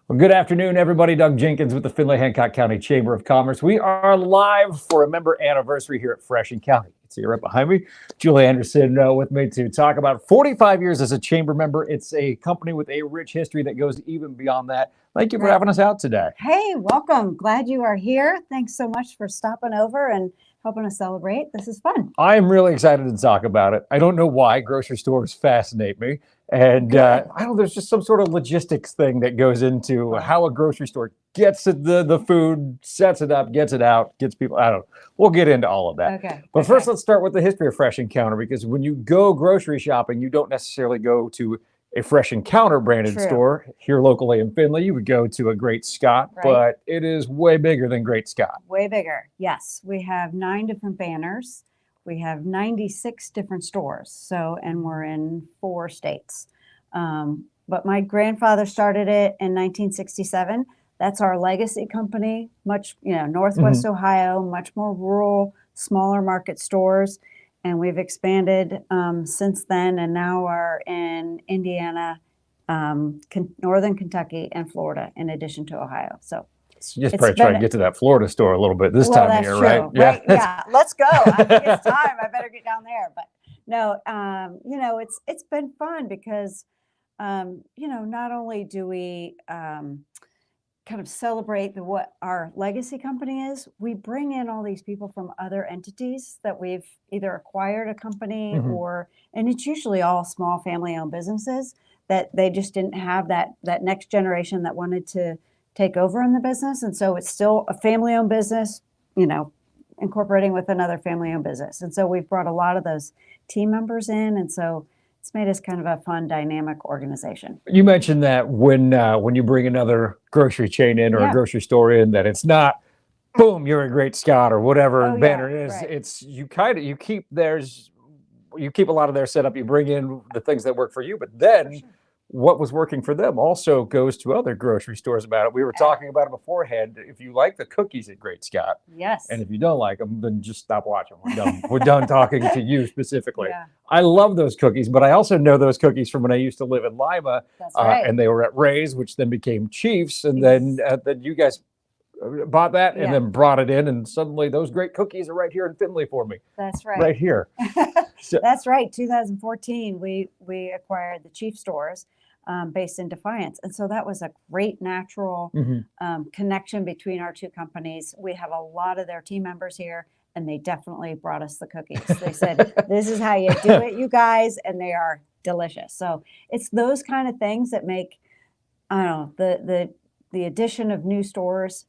Well, good afternoon, everybody. Doug Jenkins with the Findlay Hancock County Chamber of Commerce. We are live for a member anniversary here at Frey Encounter. You can see right behind me, Julie Anderson with me to talk about 45 years as a chamber member. It's a company with a rich history that goes even beyond that. Thank you for having us out today. Hey, welcome. Glad you are here. Thanks so much for stopping over and helping us celebrate. This is fun. I am really excited to talk about it. I don't know why grocery stores fascinate me. And I don't know, there's just some sort of logistics thing that goes into how a grocery store gets the food, sets it up, gets it out, gets people, I don't know. We'll get into all of that. Okay. But first, let's start with the history of Frey Encounter, because when you go grocery shopping, you don't necessarily go to a Frey Encounter branded store here locally in Findlay. You would go to a Great Scott, but it is way bigger than Great Scott. Way bigger. Yes. We have 9 different banners. We have 96 different stores. So, and we're in 4 states. But my grandfather started it in 1967. That's our legacy company, much, Northwest Ohio, much more rural, smaller market stores. And we've expanded since then, and now are in Indiana, Northern Kentucky, and Florida, in addition to Ohio. So just probably try to get to that Florida store a little bit this time of year, right? Yeah, yeah. Let's go. I think it's time. I better get down there. But no, it's been fun because not only do we kind of celebrate what our legacy company is, we bring in all these people from other entities that we've either acquired a company and it's usually all small family-owned businesses that they just didn't have that next generation that wanted to take over in the business. And so it's still a family-owned business, incorporating with another family-owned business. And so we've brought a lot of those team members in. And so it's made us kind of a fun, dynamic organization. You mentioned that when you bring another grocery chain in or a grocery store in, that it's not, boom, you're a Great Scott or whatever banner it is. Right. It's you keep a lot of their setup. You bring in the things that work for you, but then what was working for them also goes to other grocery stores about it. We were talking about it beforehand. If you like the cookies at Great Scott, and if you don't like them, then just stop watching. We're done. We're done talking to you specifically. I love those cookies, but I also know those cookies from when I used to live in Lima, and they were at Ray's, which then became Chiefs, and then you guys bought that and then brought it in, and suddenly those great cookies are right here in Findlay for me. That's right. Right here. That's right. 2014, we acquired the Chief stores. Based in Defiance. And so that was a great natural connection between our 2 companies. We have a lot of their team members here, and they definitely brought us the cookies. They said, this is how you do it, you guys, and they are delicious. So it's those kind of things that make, I don't know, the addition of new stores,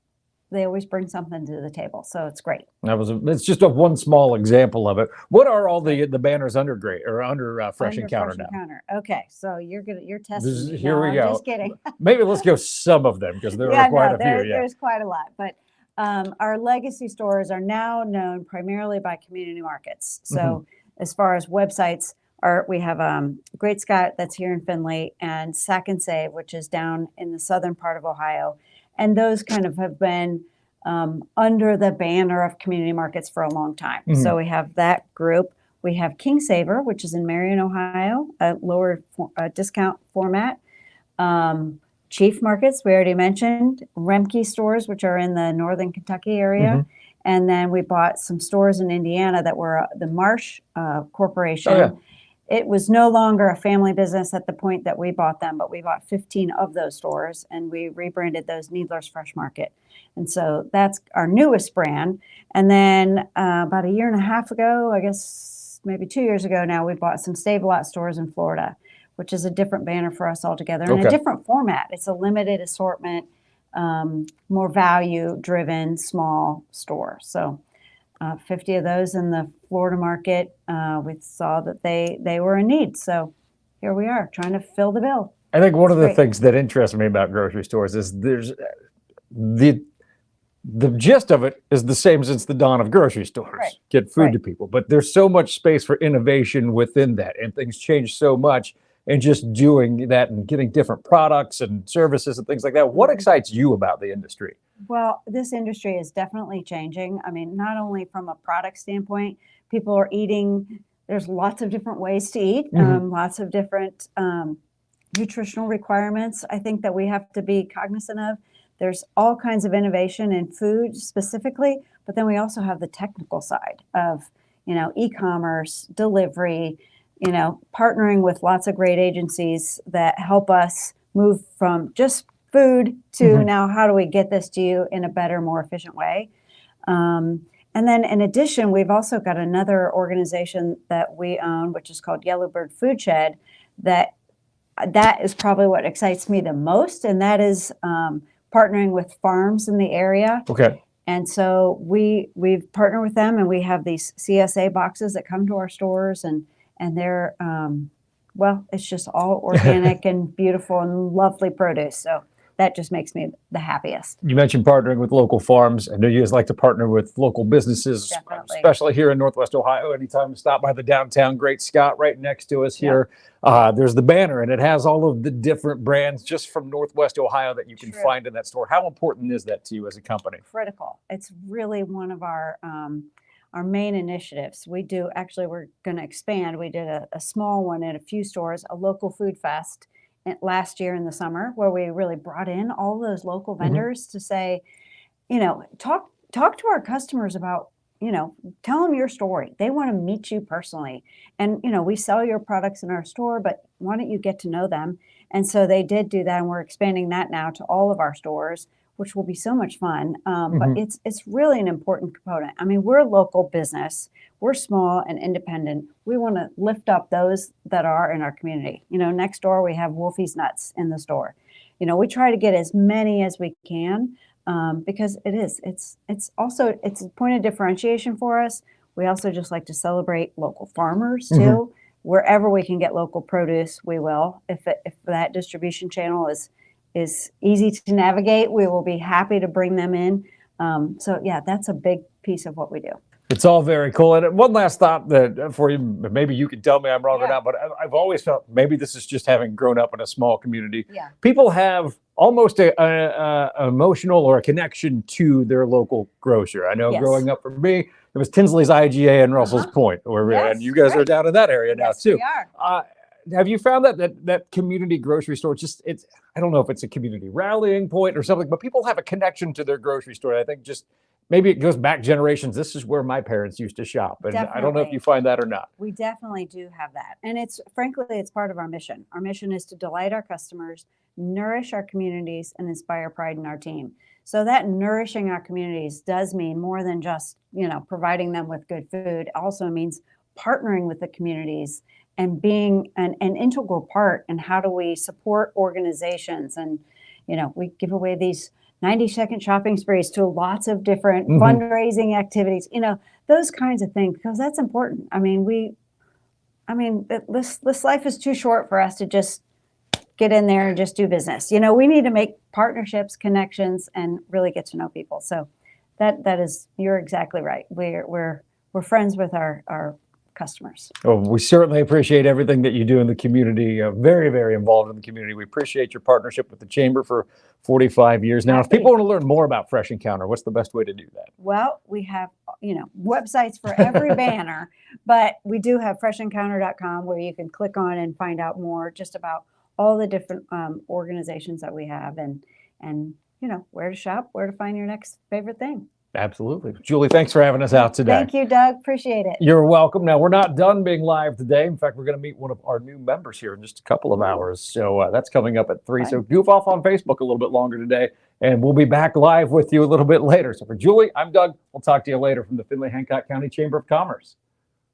they always bring something to the table. So it's great. It's just one small example of it. What are all the banners under Frey Encounter now? Okay, so you're testing me. Here we go. I'm just kidding. Maybe let's go some of them, because there are quite a few. There's quite a lot. But our legacy stores are now known primarily by community markets. So as far as websites, we have Great Scott that's here in Findlay, and Sack and Save, which is down in the southern part of Ohio. And those kind of have been under the banner of community markets for a long time. So we have that group. We have King Saver, which is in Marion, Ohio, a lower discount format. Chief Markets, we already mentioned. Remke stores, which are in the Northern Kentucky area. And then we bought some stores in Indiana that were the Marsh Corporation. It was no longer a family business at the point that we bought them, but we bought 15 of those stores, and we rebranded those Needler's Fresh Market. And so that's our newest brand. And then about 1.5 years ago, I guess maybe 2 years ago now, we bought some Save A Lot stores in Florida, which is a different banner for us altogether, and a different format. It's a limited assortment, more value-driven, small store. So 50 of those in the Florida market. We saw that they were in need. So here we are trying to fill the bill. I think one of the things that interests me about grocery stores is there's the gist of it is the same since the dawn of grocery stores. Get food to people. But there's so much space for innovation within that, and things change so much. And just doing that and getting different products and services and things like that. What excites you about the industry? Well, this industry is definitely changing. I mean, not only from a product standpoint, people are eating, there's lots of different ways to eat, lots of different nutritional requirements, I think that we have to be cognizant of. There's all kinds of innovation in food specifically, but then we also have the technical side of, e-commerce, delivery, partnering with lots of great agencies that help us move from just food to now how do we get this to you in a better, more efficient way. And then in addition, we've also got another organization that we own, which is called Yellowbird Food Shed, that is probably what excites me the most, and that is partnering with farms in the area. Okay. And so we've partnered with them, and we have these CSA boxes that come to our stores, and they're well, it's just all organic and beautiful and lovely produce. So that just makes me the happiest. You mentioned partnering with local farms. I know you guys like to partner with local businesses, Definitely. especially here in Northwest Ohio. Anytime you stop by the downtown Great Scott right next to us here, there's the banner, and it has all of the different brands just from Northwest Ohio that you can find in that store. How important is that to you as a company? Critical. It's really one of our main initiatives. We're going to expand. We did a small one in a few stores, a local food fest last year in the summer, where we really brought in all those local vendors to say, talk to our customers about, tell them your story. They want to meet you personally. And, we sell your products in our store, but why don't you get to know them? And so they did do that, and we're expanding that now to all of our stores, which will be so much fun. But it's really an important component. I mean, we're a local business. We're small and independent. We want to lift up those that are in our community. Next door we have Wolfie's Nuts in the store. We try to get as many as we can because it's also a point of differentiation for us. We also just like to celebrate local farmers too. Wherever we can get local produce, we will. If that distribution channel is easy to navigate, we will be happy to bring them in. So yeah, that's a big piece of what we do. It's all very cool. And one last thought that for you, maybe you can tell me I'm wrong or not, but I've always felt maybe this is just having grown up in a small community. Yeah. People have almost an emotional or a connection to their local grocer. I know growing up for me, it was Tinsley's IGA and Russell's Point, and you guys are down in that area now too. We are. Have you found that community grocery store, I don't know if it's a community rallying point or something, but people have a connection to their grocery store. I think just maybe it goes back generations. This is where my parents used to shop. And I don't know if you find that or not. We definitely do have that. And frankly, it's part of our mission. Our mission is to delight our customers, nourish our communities, and inspire pride in our team. So that nourishing our communities does mean more than just, providing them with good food. It also means partnering with the communities and being an integral part in how do we support organizations. And, we give away these 90-second shopping sprees to lots of different fundraising activities, those kinds of things, because that's important. This life is too short for us to just get in there and just do business. We need to make partnerships, connections, and really get to know people. So you're exactly right. We're friends with our customers. Well, we certainly appreciate everything that you do in the community. Very, very involved in the community. We appreciate your partnership with the Chamber for 45 years now. If people want to learn more about Fresh Encounter, what's the best way to do that? Well, we have, websites for every banner, but we do have freshencounter.com where you can click on and find out more just about all the different organizations that we have and where to shop, where to find your next favorite thing. Absolutely. Julie, thanks for having us out today. Thank you, Doug. Appreciate it. You're welcome. Now, we're not done being live today. In fact, we're going to meet one of our new members here in just a couple of hours. So that's coming up at 3. So goof off on Facebook a little bit longer today, and we'll be back live with you a little bit later. So for Julie, I'm Doug. We'll talk to you later from the Findlay Hancock County Chamber of Commerce.